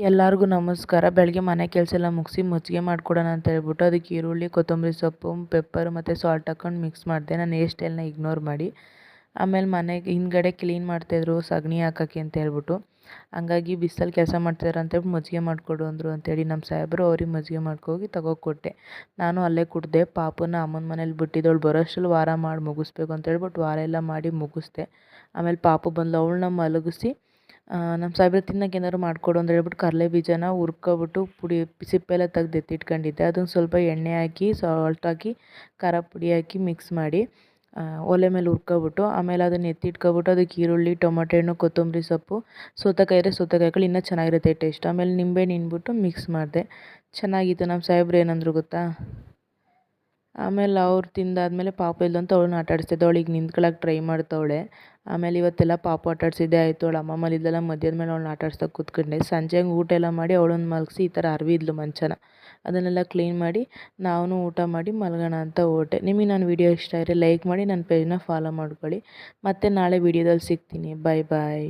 ಎಲ್ಲರಿಗೂ ನಮಸ್ಕಾರ. ಬೆಳಗ್ಗೆ ಮನೆ ಕೆಲಸ ಎಲ್ಲ ಮುಗಿಸಿ ಮಜ್ಜಿಗೆ ಮಾಡಿಕೊಡೋಣ ಅಂತ ಹೇಳ್ಬಿಟ್ಟು ಅದಕ್ಕೆ ಈರುಳ್ಳಿ, ಕೊತ್ತಂಬರಿ ಸೊಪ್ಪು, ಪೆಪ್ಪರ್ ಮತ್ತು ಸಾಲ್ಟ್ ಹಾಕೊಂಡು ಮಿಕ್ಸ್ ಮಾಡಿದೆ. ನಾನು ಹೇರ್ ಸ್ಟೈಲ್ನ ಇಗ್ನೋರ್ ಮಾಡಿ. ಆಮೇಲೆ ಮನೆಗೆ ಹಿಂದ್ಗಡೆ ಕ್ಲೀನ್ ಮಾಡ್ತಾಯಿದ್ರು ಸಗಣಿ ಹಾಕೋಕ್ಕೆ ಅಂತ ಹೇಳ್ಬಿಟ್ಟು. ಹಂಗಾಗಿ ಬಿಸಿಲಲ್ಲಿ ಕೆಲಸ ಮಾಡ್ತಿದ್ದಾರೆ ಅಂತೇಳ್ಬಿಟ್ಟು ಮಜ್ಜಿಗೆ ಮಾಡಿಕೊಡು ಅಂದರು ಅಂತೇಳಿ ನಮ್ಮ ಸಾಹೇಬರು ಅವ್ರಿಗೆ ಮಜ್ಜಿಗೆ ಮಾಡ್ಕೋಗಿ ತಗೋಕೊಟ್ಟೆ. ನಾನು ಅಲ್ಲೇ ಕುಡಿದೆ. ಪಾಪುನ ಅಮ್ಮನ ಮನೇಲಿ ಬಿಟ್ಟಿದ್ದವಳು ಬರೋಷ್ಟರಲ್ಲಿ ವಾರ ಮಾಡಿ ಮುಗಿಸ್ಬೇಕು ಅಂತ ಹೇಳ್ಬಿಟ್ಟು ವಾರ ಎಲ್ಲ ಮಾಡಿ ಮುಗಿಸ್ದೆ. ಆಮೇಲೆ ಪಾಪು ಬಂದಳು, ಅವಳನ್ನ ಮಲಗಿಸಿ ನಮ್ಮ ಸಾಹೇಬ್ರು ತಿನ್ನೋಕೆ ಏನಾದ್ರು ಮಾಡಿಕೊಡು ಅಂತ ಹೇಳ್ಬಿಟ್ಟು ಕಡಲೆ ಬೀಜನ ಹುರ್ಕೊಬಿಟ್ಟು ಪುಡಿ ಸಿಪ್ಪೆಲ್ಲ ತೆಗ್ದು ಎತ್ತಿಟ್ಕೊಂಡಿದ್ದೆ. ಅದನ್ನು ಸ್ವಲ್ಪ ಎಣ್ಣೆ ಹಾಕಿ ಸಾಲ್ಟ್ ಹಾಕಿ ಖಾರ ಪುಡಿ ಹಾಕಿ ಮಿಕ್ಸ್ ಮಾಡಿ ಒಲೆ ಮೇಲೆ ಹುರ್ಕೊಬಿಟ್ಟು ಆಮೇಲೆ ಅದನ್ನು ಎತ್ತಿಟ್ಕೊಬಿಟ್ಟು ಅದಕ್ಕೆ ಈರುಳ್ಳಿ, ಟೊಮೊಟೊ ಹಣ್ಣು, ಕೊತ್ತಂಬರಿ ಸೊಪ್ಪು, ಸೌತೆಕಾಯಿ ಇದ್ದರೆ ಸೌತೆಕಾಯಿ ಹಾಕೊಳ್ಳಿ, ಇನ್ನೂ ಚೆನ್ನಾಗಿರುತ್ತೆ ಟೇಸ್ಟ್. ಆಮೇಲೆ ನಿಂಬೆಹಣ್ಣು ಹಿಂಡ್ಬಿಟ್ಟು ಮಿಕ್ಸ್ ಮಾಡಿದೆ. ಚೆನ್ನಾಗಿತ್ತು. ನಮ್ಮ ಸಾಹೇಬ್ರು ಏನಂದ್ರು ಗೊತ್ತಾ, ಆಮೇಲೆ ಅವ್ರು ತಿಂದಾದ್ಮೇಲೆ ಪಾಪು ಇಲ್ಲ ಅಂತ ಅವಳನ್ನ ಆಟ ಆಡಿಸ್ತಿದ್ದೆ. ಅವಳಿಗೆ ನಿಂತ್ಕೊಳ್ಳೋಕೆ ಟ್ರೈ ಮಾಡ್ತವಳೆ. ಆಮೇಲೆ ಇವತ್ತೆಲ್ಲ ಪಾಪು ಆಟ ಆಡಿಸಿದ್ದೆ ಆಯಿತು. ಅವಳು ಅಮ್ಮ ಮಲಿದ್ದೆಲ್ಲ ಮಧ್ಯದ ಮೇಲೆ ಅವಳನ್ನ ಆಟ ಆಡಿಸ್ತಾ ಕೂತ್ಕೊಂಡೆ. ಸಂಜೆ ಹಂಗೆ ಊಟ ಎಲ್ಲ ಮಾಡಿ ಅವಳನ್ನ ಮಲಗಿಸಿ ಈ ಥರ ಹರ್ವಿದ್ಲು ಮಂಚನ. ಅದನ್ನೆಲ್ಲ ಕ್ಲೀನ್ ಮಾಡಿ ನಾವು ಊಟ ಮಾಡಿ ಮಲಗೋಣ ಅಂತ ಹೊರಟೆ. ನಿಮಗೆ ನನ್ನ ವೀಡಿಯೋ ಇಷ್ಟ ಆದರೆ ಲೈಕ್ ಮಾಡಿ, ನನ್ನ ಪೇಜ್ನ ಫಾಲೋ ಮಾಡ್ಕೊಳ್ಳಿ. ಮತ್ತೆ ನಾಳೆ ವೀಡಿಯೋದಲ್ಲಿ ಸಿಗ್ತೀನಿ. ಬಾಯ್ ಬಾಯ್.